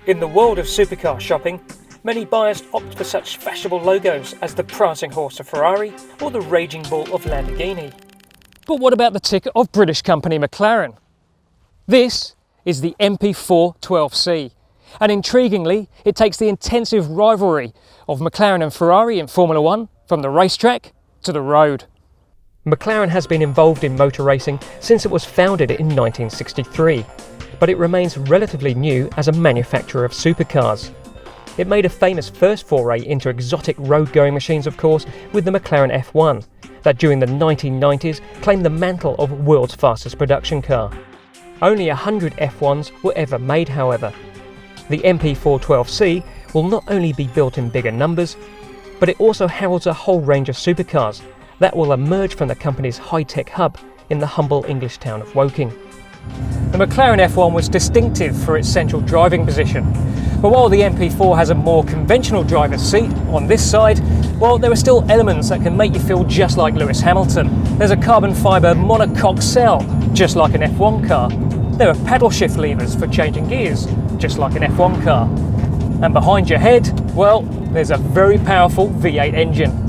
In the world of supercar shopping, many buyers opt for such fashionable logos as the prancing horse of Ferrari or the raging bull of Lamborghini. But what about the ticket of British company McLaren? This is the MP4-12C, and intriguingly, it takes the intensive rivalry of McLaren and Ferrari in Formula One from the racetrack to the road. McLaren has been involved in motor racing since it was founded in 1963, but it remains relatively new as a manufacturer of supercars. It made a famous first foray into exotic road-going machines, of course, with the McLaren F1, that during the 1990s claimed the mantle of world's fastest production car. Only 100 F1s were ever made, however. The MP4-12C will not only be built in bigger numbers, but it also heralds a whole range of supercars that will emerge from the company's high-tech hub in the humble English town of Woking. The McLaren F1 was distinctive for its central driving position, but while the MP4 has a more conventional driver's seat on this side, well, there are still elements that can make you feel just like Lewis Hamilton. There's a carbon fibre monocoque cell, just like an F1 car. There are paddle shift levers for changing gears, just like an F1 car. And behind your head, well, there's a very powerful V8 engine.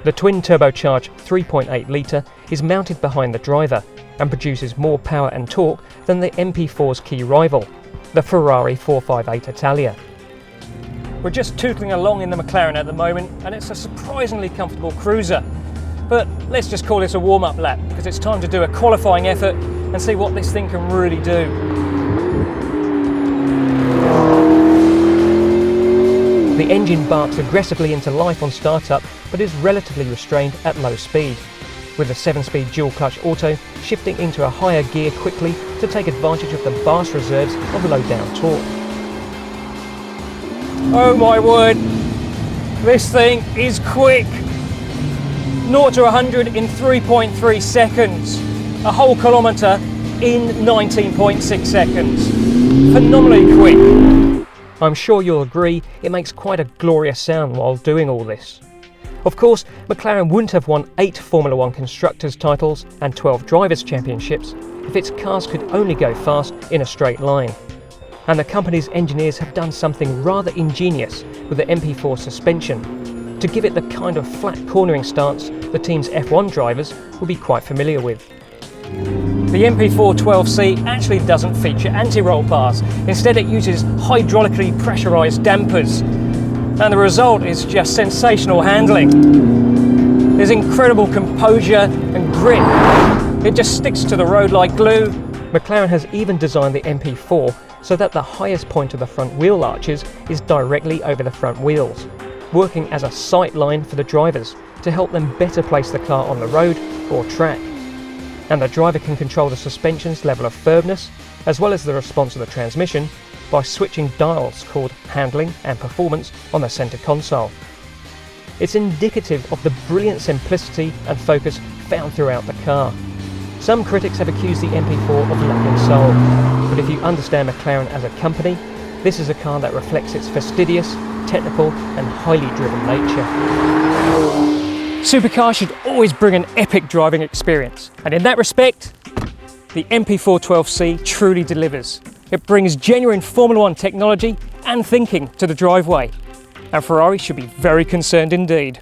The twin-turbocharged 3.8 litre is mounted behind the driver and produces more power and torque than the MP4's key rival, the Ferrari 458 Italia. We're just tootling along in the McLaren at the moment, and it's a surprisingly comfortable cruiser. But let's just call this a warm-up lap, because it's time to do a qualifying effort and see what this thing can really do. The engine barks aggressively into life on startup, but is relatively restrained at low speed, with the 7-speed dual-clutch auto shifting into a higher gear quickly to take advantage of the vast reserves of low-down torque. Oh my word, this thing is quick! 0 to 100 in 3.3 seconds, a whole kilometre in 19.6 seconds. Phenomenally quick! I'm sure you'll agree it makes quite a glorious sound while doing all this. Of course, McLaren wouldn't have won 8 Formula One Constructors titles and 12 Drivers' Championships if its cars could only go fast in a straight line. And the company's engineers have done something rather ingenious with the MP4 suspension to give it the kind of flat cornering stance the team's F1 drivers will be quite familiar with. The MP4-12C actually doesn't feature anti-roll bars. Instead, it uses hydraulically pressurised dampers. And the result is just sensational handling. There's incredible composure and grit. It just sticks to the road like glue. McLaren has even designed the MP4 so that the highest point of the front wheel arches is directly over the front wheels, working as a sight line for the drivers to help them better place the car on the road or track. And the driver can control the suspension's level of firmness, as well as the response of the transmission, by switching dials called Handling and Performance on the centre console. It's indicative of the brilliant simplicity and focus found throughout the car. Some critics have accused the MP4 of lacking soul, but if you understand McLaren as a company, this is a car that reflects its fastidious, technical and highly driven nature. Supercars should always bring an epic driving experience, and in that respect, the MP4-12C truly delivers. It brings genuine Formula One technology and thinking to the driveway, and Ferrari should be very concerned indeed.